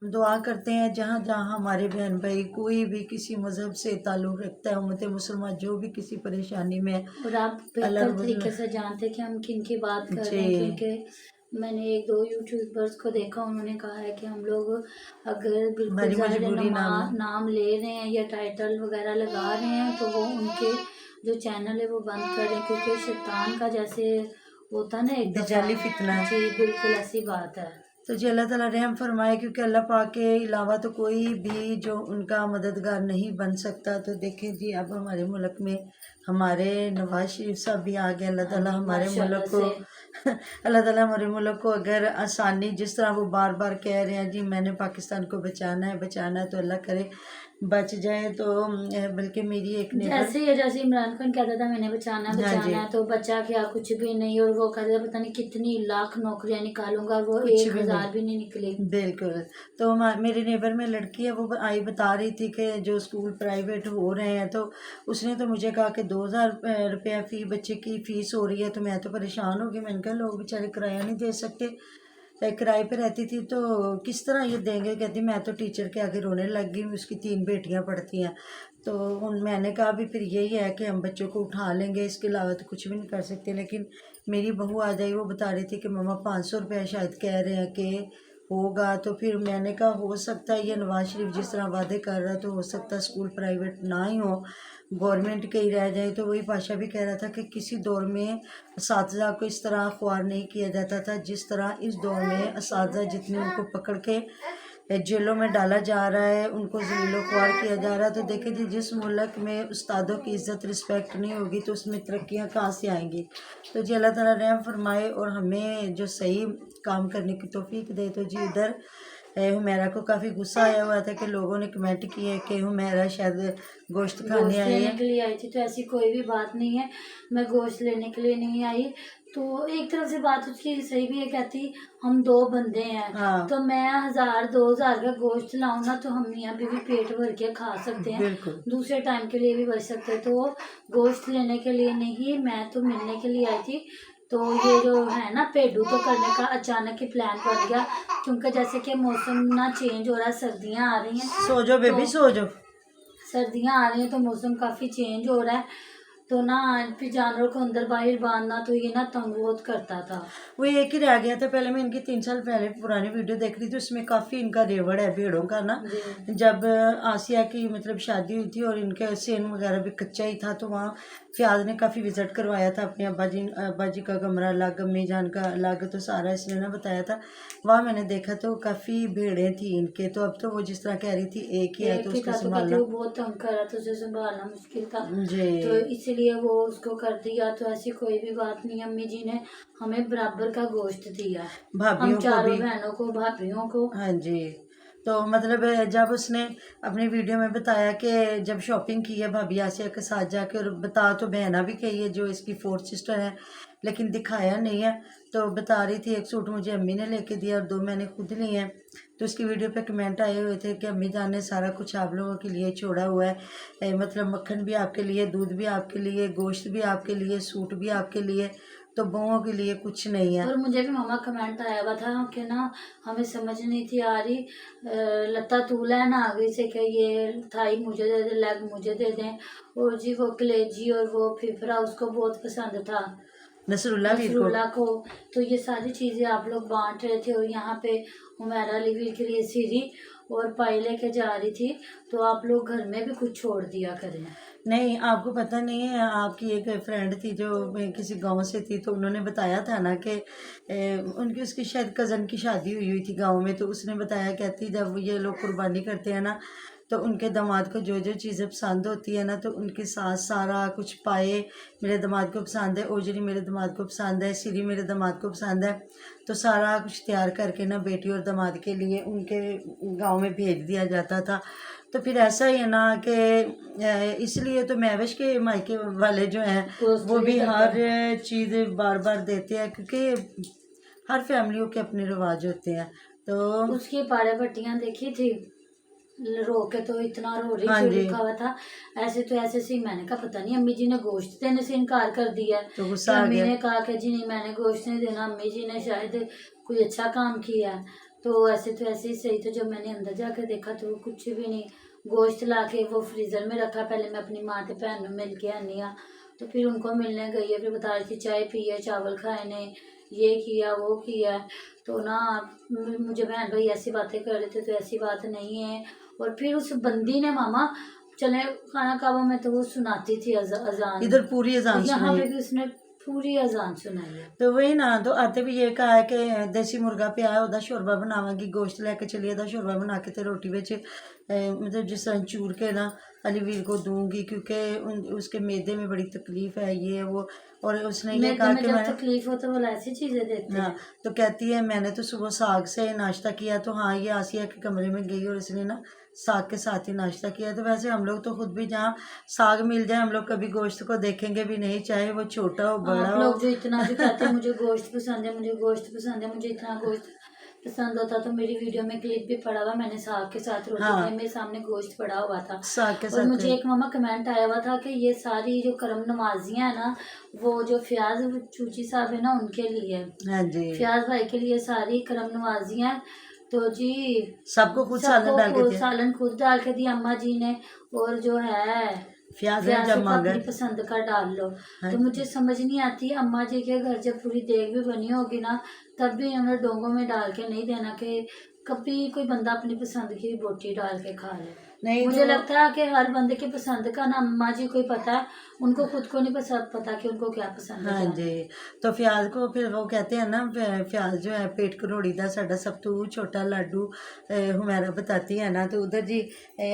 दुआ करते हैं जहाँ जहाँ हमारे बहन भाई कोई भी किसी मज़हब से ताल्लुक़ रखता है, उम्मत मुसलमान जो भी किसी परेशानी में है, और आप अल्लाह बेहतर रब्बुल तरीके से जानते हैं कि हम किन की बात कर जी रहे हैं, क्योंकि मैंने एक दो यूट्यूबर्स को देखा, उन्होंने कहा है कि हम लोग अगर बिल्कुल हमारी ज़ाहिर मजबूरी नाम नाम ले रहे हैं या टाइटल वगैरह लगा रहे हैं तो वो उनके जो चैनल है वो बंद करें, क्योंकि शैतान का जैसे होता ना एक दफ़ा। दजाली फितना है। जी बिल्कुल ऐसी बात है। तो जी अल्लाह ताला रहम फरमाए, क्योंकि अल्लाह पाक के अलावा तो कोई भी जो उनका मददगार नहीं बन सकता। तो देखें जी अब हमारे मुल्क में हमारे नवाज शरीफ साहब भी आ गए। अल्लाह हाँ ताला जी हमारे माशाल्लाह मुल्क को से। अल्लाह ताला हमारे मुल्क को अगर आसानी जिस तरह वो बार बार कह रहे हैं जी मैंने पाकिस्तान को बचाना है तो अल्लाह करे बच जाए। तो बल्कि मेरी एक नेबर जैसे ही जैसे इमरान खान कहता था मैंने हाँ जी बचाना है तो बचा क्या, कुछ भी नहीं। और वो कहता था पता नहीं कितनी लाख नौकरियां निकालूंगा, वो कुछ एक भी नहीं हजार भी नहीं निकली। बिल्कुल। तो मेरे नेबर में लड़की है, वो आई बता रही थी कि जो स्कूल प्राइवेट हो रहे हैं तो उसने तो मुझे कहा कि 2,000 रुपया फ़ी बच्चे की फ़ीस हो रही है। तो मैं तो परेशान हो गई, मैंने कहा लोग बेचारे किराया नहीं दे सकते। किराए पे रहती थी तो किस तरह ये देंगे। कहती मैं तो टीचर के आगे रोने लग गई, उसकी 3 बेटियां पढ़ती हैं। तो मैंने कहा भी फिर यही है कि हम बच्चों को उठा लेंगे, इसके अलावा तो कुछ भी नहीं कर सकते। लेकिन मेरी बहू आ जाई, वो बता रही थी कि मम्मा 500 रुपया शायद कह रहे हैं कि होगा। तो फिर मैंने कहा हो सकता है ये नवाज शरीफ जिस तरह वादे कर रहा है तो हो सकता है स्कूल प्राइवेट ना ही हो, गवर्नमेंट के ही रह जाए। तो वही पाशा भी कह रहा था कि किसी दौर में असातिज़ा को इस तरह ख्वार नहीं किया जाता था जिस तरह इस दौर में असातिज़ा जितने उनको पकड़ के जेलों में डाला जा रहा है, उनको ज़लीलो ख्वार किया जा रहा है। तो देखें जी जिस मुल्क में उस्तादों की इज़्ज़त रिस्पेक्ट नहीं होगी तो उसमें तरक्कियाँ कहाँ से आएंगी। तो जी अल्लाह ताला रहम फरमाए और हमें जो सही काम करने की तौफीक दे। तो जी उधर हुमैरा को काफ़ी गुस्सा आया हुआ था कि लोगों ने कमेंट किए कि हुमैरा शायद गोश्त खाने गोश्त आई लेने है। के लिए आई थी तो ऐसी कोई भी बात नहीं है, मैं गोश्त लेने के लिए नहीं आई। तो एक तरफ से बात उसकी सही भी है, कहती हम दो बंदे हैं हाँ तो मैं 1,000 2,000 का गोश्त लाऊं ना तो हम मियाँ बीवी पेट भर के खा सकते हैं, बिल्कुल दूसरे टाइम के लिए भी बच सकते हैं। तो गोश्त लेने के लिए नहीं, मैं तो मिलने के लिए आई थी। तो ये जो है ना पेडू तो करने का अचानक ही प्लान बन गया, क्योंकि जैसे कि मौसम ना चेंज हो रहा है, सर्दियाँ आ रही हैं। सो जाओ तो बेबी सो जाओ। सर्दियाँ आ रही हैं तो मौसम काफ़ी चेंज हो रहा है, तो ना फिर जानवरों को अंदर बाहर बांधना तो ये ना तंग बहुत करता था। वो एक ही रह गया था। पहले मैं इनकी 3 साल पहले पुरानी वीडियो देख रही थी, उसमें काफ़ी इनका रेवड़ है भेड़ों का ना। जी जब आसिया की मतलब शादी हुई थी और इनका सेन वगैरह भी कच्चा ही था तो वहाँ फ़याज ने काफ़ी विज़िट करवाया था। अपने अब्बा जी का कमरा अलग, अम्मी जान का अलग, तो सारा इसने ना बताया था। वहाँ मैंने देखा तो काफ़ी भेड़ें थी इनके। तो अब तो वो जिस तरह कह रही थी एक ही है तो एक ही उसको था, तो कहते संभालना वो बहुत तंग कर रहा था, उसे संभालना मुश्किल था, जी तो इसीलिए वो उसको कर दिया। तो ऐसी कोई भी बात नहीं, अम्मी जी ने हमें बराबर का गोश्त दिया, हम भाभीियों को चारों भी। बहनों को भाभीियों को। हाँ जी। तो मतलब जब उसने अपनी वीडियो में बताया कि जब शॉपिंग की है भाभी आसिया के साथ जाके, और बता तो बहना भी कही है जो इसकी 4th सिस्टर है, लेकिन दिखाया नहीं है। तो बता रही थी एक सूट मुझे अम्मी ने लेके दिया और 2 मैंने खुद लिए हैं। तो उसकी वीडियो पे कमेंट आए हुए थे कि अम्मी जान ने सारा कुछ आप लोगों के लिए छोड़ा हुआ है। मतलब मक्खन भी आपके लिए, दूध भी आपके लिए, गोश्त भी आपके लिए, सूट भी आपके लिए, तो बहुओं के लिए कुछ नहीं है। और मुझे भी मामा कमेंट आया हुआ था कि ना हमें समझ नहीं थी आ रही, लता तू लेना आ गई से कि ये थाई मुझे दे दे, लेग मुझे दे दें। और जी वो कलेजी और वो फिफरा उसको बहुत पसंद था, नसरुल्ला वीर को। नसरुल्ला को। तो ये सारी चीज़ें आप लोग बांट रहे थे, और यहाँ पे हुमैरा अली वीर के लिए सीरी और पाई लेके जा रही थी। तो आप लोग घर में भी कुछ छोड़ दिया करें। नहीं आपको पता नहीं है, आपकी एक फ्रेंड थी जो किसी गांव से थी, तो उन्होंने बताया था ना कि उनकी उसकी शायद कज़न की शादी हुई हुई थी गांव में। तो उसने बताया, कहती जब ये लोग कुर्बानी करते हैं ना तो उनके दामाद को जो जो चीज़ें पसंद होती है ना तो उनके साथ सारा कुछ पाए मेरे दामाद को पसंद है, ओजरी मेरे दामाद को पसंद है, सिरी मेरे दामाद को पसंद है, तो सारा कुछ तैयार करके ना बेटी और दामाद के लिए उनके गांव में भेज दिया जाता था। तो फिर ऐसा ही है ना कि इसलिए तो महविश के मायके वाले जो हैं वो भी हर चीज़ बार बार देते हैं, क्योंकि हर फैमिलियों के अपने रिवाज होते हैं। तो उसकी पाड़े पट्टियां देखी थी, रो के तो इतना रो रही हाँ थी, जी, लिखा हुआ था ऐसे तो ऐसे सी। मैंने कहा पता नहीं अम्मी जी ने गोश्त देने से इनकार कर दिया है, तो कि गुस्सा आ अम्मी गया। ने कहा कि जी नहीं मैंने गोश्त नहीं देना, अम्मी जी ने शायद कोई अच्छा काम किया है। तो ऐसे ही सही, तो जब मैंने अंदर जाकर देखा तो वो कुछ भी नहीं, गोश्त ला के वो फ्रीज़र में रखा। पहले मैं अपनी माँ ते भैन मिल के आनी आ, तो फिर उनको मिलने गई है, फिर बता रही थी चाय पी है, चावल खाए ने, ये किया वो किया। तो ना मुझे बहन भाई ऐसी बातें कर रहे थे, तो ऐसी बात नहीं है। और फिर उस बंदी ने मामा चले खाना काबा में तो वो सुनाती थी अजान, इधर पूरी अजान यहाँ सुनाई। पे भी उसने पूरी अजान सुनाई है। तो वही ना, तो आते भी ये कहा है कि देसी मुर्गा पे आया ओदा शोरबा बनावांगी, गोश्त लेके चलिए ओदा शोरबा बना के ते रोटी बिच मतलब जिस तरह चूर के ना अलीवीर को दूंगी, क्योंकि उसके मैदे में बड़ी तकलीफ है ये वो। और उसने ये मैदे कहा में कि जब मैंने, तकलीफ हो तो वो ऐसी चीजें देते हाँ, हैं। तो कहती है मैंने तो सुबह साग से नाश्ता किया। तो हाँ, ये आसिया के कमरे में गई और इसने ना साग के साथ ही नाश्ता किया। तो वैसे हम लोग तो खुद भी जहाँ साग मिल जाए हम लोग कभी गोश्त को देखेंगे भी नहीं, चाहे वो छोटा हो बड़ा आप हो। लोग जो इतना जो कहते हैं मुझे गोश्त पसंद है, मुझे गोश्त पसंद है, मुझे इतना गोश्त पसंद होता तो मेरी वीडियो में क्लिप भी पड़ा हुआ, मैंने साग के साथ रोटी हाँ, खाई, मेरे सामने गोश्त पड़ा हुआ था। साग के और साथ। मुझे एक मामा कमेंट आया हुआ था कि ये सारी जो करम नवाजियाँ है ना, वो जो फयाज चूची साहब है ना उनके लिए, हाँ जी, फयाज भाई के लिए सारी करम नवाजियाँ हैं। तो जी सबको खुद सालन डाल के दिया। सालन खुद डाल के दिया अम्मा जी ने, और जो है प्याज ने प्याज जब का मांगा। अपनी पसंद का डाल लो। हाँ तो जी, मुझे समझ नहीं आती अम्मा जी के घर जब पूरी देग भी बनी होगी ना, तब भी उन्होंने डोंगों में डाल के नहीं देना कि कभी कोई बंदा अपनी पसंद की बोटी डाल के खा ले। नहीं मुझे तो लगता है कि हर बंदे की पसंद का ना अम्मा जी को ही पता है, उनको खुद को नहीं पता कि उनको क्या पसंद है हाँ क्या जी, नहीं। तो प्याज को फिर वो कहते हैं ना, प्याज जो है पेट करोड़ी दा साडा सब तो छोटा लाडू, हुमैरा बताती है ना। तो उधर जी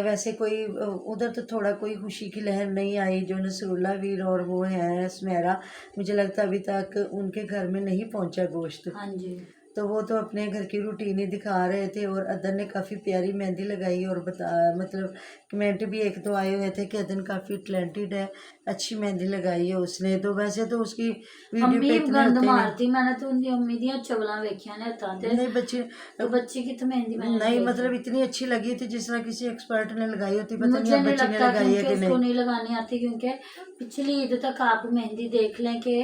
वैसे कोई उधर तो थोड़ा कोई खुशी की लहर नहीं आई। जो नसरुल्ला वीर और वो है सुमेरा, मुझे लगता अभी तक उनके घर में नहीं पहुंचा गोश्त। हाँ जी, तो वो तो अपने घर की रूटीन ही दिखा रहे थे। और अदन ने काफ़ी प्यारी मेहंदी लगाई और बता मतलब कमेंट भी एक दो आए हुए थे कि अदन काफ़ी टैलेंटेड है, अच्छी मेहंदी लगाई है उसने। तो वैसे तो उसकी वीडियो अम्मी पे इतने गंद होते नहीं। मारती, मैंने तो उनकी अम्मी दियां चवलां वेखियां ने हत्थां ते, नहीं बच्चे, तो बच्ची की तो मेहंदी मैंने नहीं नहीं देखी। मतलब इतनी अच्छी लगी थी जिस तरह किसी एक्सपर्ट ने लगाई होती। पता नहीं मुझे अब नहीं बच्ची ने लगता लगाई है क्योंकि कि उसको नहीं। नहीं लगानी आती, क्योंकि पिछली ईद तक आप मेहंदी देख लें कि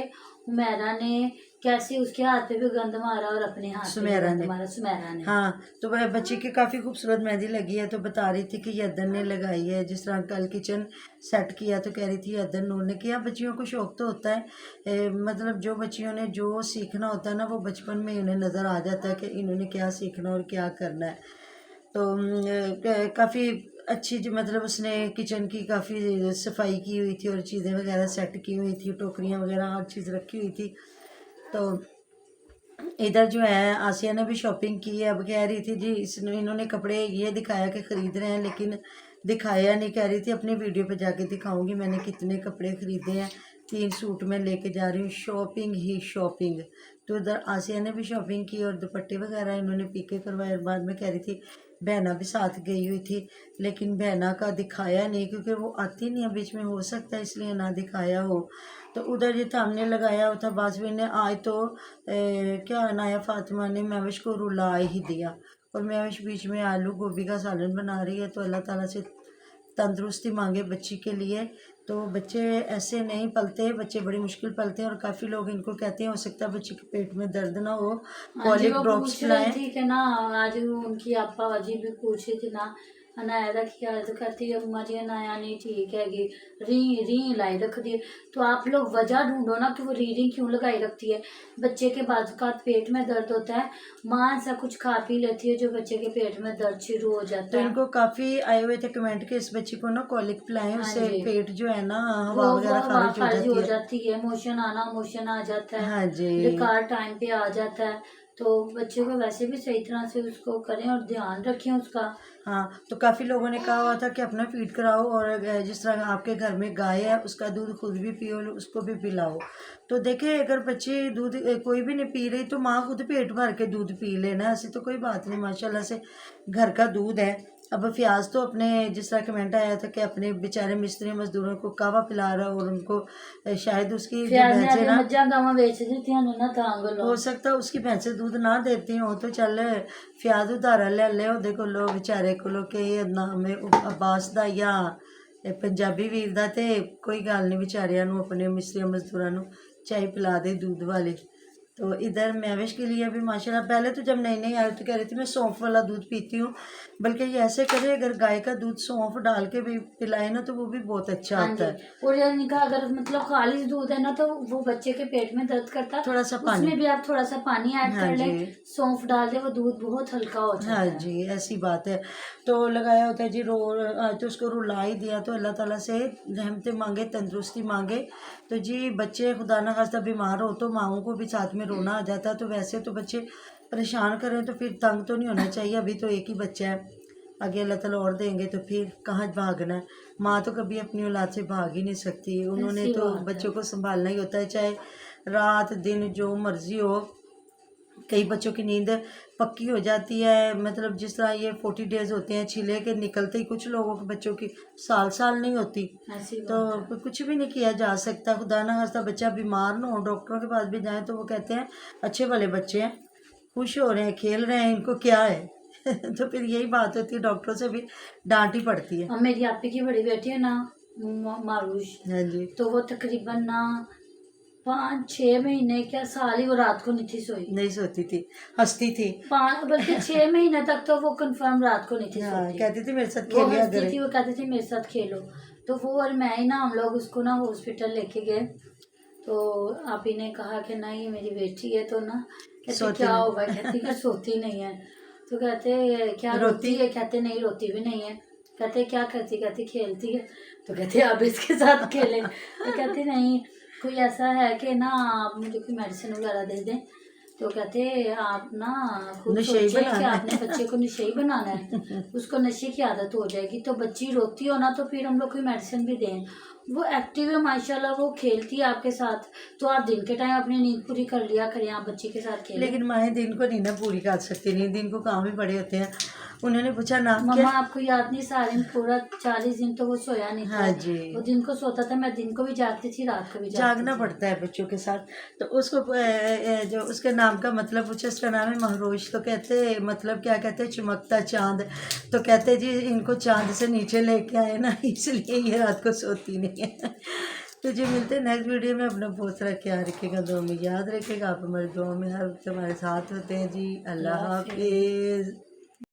हुमैरा ने कैसे उसके हाथ पे भी गंद मारा और अपने हाथ पे भी सुमेरा गंद ने, मारा सुमेरा ने। हाँ, तो वह बच्ची की काफ़ी खूबसूरत मेहंदी लगी है। तो बता रही थी कि ये अदन ने लगाई है। जिस तरह कल किचन सेट किया तो कह रही थी अदन नूर ने किया। बच्चियों को शौक तो होता है, मतलब जो बच्चियों ने जो सीखना होता है ना वो बचपन में उन्हें नज़र आ जाता है कि इन्होंने क्या सीखना और क्या करना है। तो काफ़ी अच्छी मतलब उसने किचन की काफ़ी सफाई की हुई थी और चीज़ें वगैरह सेट की हुई थी, टोकरियाँ वगैरह हर चीज़ रखी हुई थी। तो इधर जो है आसिया ने भी शॉपिंग की है। अब कह रही थी जी इसने इन्होंने कपड़े ये दिखाया कि ख़रीद रहे हैं, लेकिन दिखाया नहीं। कह रही थी अपनी वीडियो पे जाके दिखाऊंगी मैंने कितने कपड़े ख़रीदे हैं। 3 सूट मैं लेके जा रही हूँ, शॉपिंग ही शॉपिंग। तो इधर आसिया ने भी शॉपिंग की और दुपट्टे वगैरह इन्होंने पीके करवाए। और बाद में कह रही थी बहना भी साथ गई हुई थी, लेकिन बहना का दिखाया नहीं क्योंकि वो आती नहीं है बीच में, हो सकता है इसलिए ना दिखाया हो। तो उधर ये सामने लगाया हुआ था बाजवी ने। आज तो क्या नाया फातिमा ने महविश को रुला ही दिया। और महविश बीच में आलू गोभी का सालन बना रही है। तो अल्लाह ताला से तंदुरुस्ती मांगे बच्ची के लिए। तो बच्चे ऐसे नहीं पलते, बच्चे बड़ी मुश्किल पलते हैं। और काफ़ी लोग इनको कहते हैं हो सकता है बच्चे के पेट में दर्द ना हो, हाँ जी, कॉलिक वो ड्रॉप्स पूछ रही पिलाएं। थी कि ना, आज वो उनकी आपा जी भी पूछ रही थी ना अनाया का क्या हाल, तो कहती है अम्मा जी अनाया नहीं ठीक हैगी, री री लाई रख दी। तो आप लोग वजह ढूंढो ना कि वो री री क्यों लगाई रखती है। बच्चे के बाजुकात पेट में दर्द होता है, माँ ऐसा कुछ खा पी लेती है जो बच्चे के पेट में दर्द शुरू हो तो जाता है। इनको काफ़ी आए हुए थे कमेंट के इस बच्ची को ना कॉलिक पिलाएं, हाँ उससे जी, पेट जो है ना वो हवा वगैरह हवा खारिज हो खारिज जाती हो है। जाती है, मोशन आ जाता है, हाँ जी, डकार टाइम पे आ जाता है। तो बच्चे को वैसे भी सही तरह से उसको करें और ध्यान रखें उसका। हाँ, तो काफ़ी लोगों ने कहा हुआ था कि अपना फीड कराओ और जिस तरह आपके घर में गाय है उसका दूध खुद भी पियो, उसको भी पिलाओ। तो देखे अगर बच्चे दूध कोई भी नहीं पी रही तो माँ खुद पेट भर के दूध पी लेना, ऐसी तो कोई बात नहीं। माशाल्लाह से घर का दूध है। अब फ्याज तो अपने जिस तरह कमेंट आया था कि अपने बेचारे मिस्त्री मजदूरों को कावा पिला रहा और उनको शायद उसकी जो फिर ने भैंसें आगे ना, मज्जा गावां बेच दी ना तांग लो। हो सकता है उसकी भैंसें दूध ना देती हो। तो चल फ्याज उधारा ले ले ओदे कोलो बेचारे कोलो कि नाम है अब्बास दा या पंजाबी वीर दा, ते कोई गल नहीं बेचारियां नूं अपने मिस्त्रियां मजदूरां नूं चाय पिला दे दूध वाली। तो इधर महविश के लिए भी माशाल्लाह, पहले तो जब नई नई आई तो कह रही थी मैं सौंफ वाला दूध पीती हूँ, बल्कि ये ऐसे करे अगर गाय का दूध सौंफ डाल के भी पिलाए ना तो वो भी बहुत अच्छा हाँ होता जी। है। और यानी का अगर मतलब खालिश दूध है ना तो वो बच्चे के पेट में दर्द करता है, थोड़ा सा पानी, उसमें भी आप थोड़ा सा पानी ऐड हाँ कर जी, लें, सौंफ डाल दे, वो दूध बहुत हल्का हो जाता हाँ है। जी, ऐसी बात है। तो लगाया होता है जी, आज तो उसको रुला ही दिया, तो अल्लाह ताला से रहमतें मांगे, तंदुरुस्ती मांगे। तो जी बच्चे खुदा ना खास्ता बीमार हो तो माँओं को भी साथ में रोना आ जाता है। तो वैसे तो बच्चे परेशान करें तो फिर तंग तो नहीं होना चाहिए, अभी तो एक ही बच्चा है, आगे अल्लाह ताला और देंगे तो फिर कहाँ भागना है। माँ तो कभी अपनी औलाद से भाग ही नहीं सकती, उन्होंने ऐसी तो बात है। बच्चों को संभालना ही होता है, चाहे रात दिन जो मर्जी हो। कई बच्चों की नींद पक्की हो जाती है, मतलब जिस तरह ये 40 डेज होते हैं छिले के निकलते ही, कुछ लोगों के बच्चों की साल साल नहीं होती। ऐसी तो बात है। कुछ भी नहीं किया जा सकता, खुदा ना खास्ता बच्चा बीमार ना हो, डॉक्टरों के पास भी जाएं तो वो कहते हैं अच्छे वाले बच्चे हैं, खुश हो रहे हैं, खेल रहे हैं, इनको क्या है। तो फिर यही बात होती है, डॉक्टरों से भी डांट ही पड़ती है। अब मेरी आपी की बड़ी बेटी है ना, मारूश, हाँ जी, तो वो तकरीबन ना 5-6 महीने क्या साल ही वो रात को नहीं थी सोई। नहीं सोती थी, हंसती थी। 5 बल्कि 6 महीने तक तो वो कंफर्म रात को नहीं थी हाँ, सोती। कहती थी मेरे साथ वो खेलिया हंसती करे। थी, वो कहती थी मेरे साथ खेलो। तो वो और मैं ही ना, हम लोग उसको ना हॉस्पिटल लेके गए, तो आप ही ने कहा कि ना ये मेरी बेटी है, तो ना कहते सोती क्या नहीं। होगा, कहती कि सोती नहीं है। तो कहते क्या रोती है, कहते नहीं रोती भी नहीं है। कहते क्या करती, कहती खेलती है। तो कहते अब इसके साथ खेलें। तो कहती नहीं, कोई ऐसा है कि ना आप मुझे कोई मेडिसिन वगैरह दे दें। तो कहते आप ना खुद नशेई सोचें कि बनाना है। आपने बच्चे को नशेई बनाना है, उसको नशे की आदत हो जाएगी। तो बच्ची रोती हो ना तो फिर हम लोग कोई मेडिसिन भी दें। वो एक्टिव है माशाल्लाह, वो खेलती है आपके साथ, तो आप दिन के टाइम अपनी नींद पूरी कर लिया करें, आप बच्ची के साथ खेलें। लेकिन माएँ दिन को नहीं ना पूरी कर सकती, नहीं दिन को काम भी बड़े होते हैं। उन्होंने पूछा नाम मम्मा क्या? आपको याद नहीं, सारे पूरा 40 दिन तो वो सोया नहीं था। हाँ जी, वो दिन को सोता था, मैं दिन को भी जागती थी, रात को भी जागती जागना थी। पड़ता है बच्चों के साथ। तो उसको जो उसके नाम का मतलब पूछा, उसका नाम है महरोश। तो कहते मतलब क्या कहते हैं, चमकता चांद। तो कहते जी इनको चांद से नीचे लेके आए ना, इसलिए ये रात को सोती नहीं है। तो जी मिलते हैं नेक्स्ट वीडियो में। अपना बहुत सारा ख्याल रखिएगा, दुआ में याद रखिएगा, आप हमारी दुआ में हर वक्त हमारे साथ होते हैं जी। अल्लाह अल्लाह हाफिज़। हाफिज़।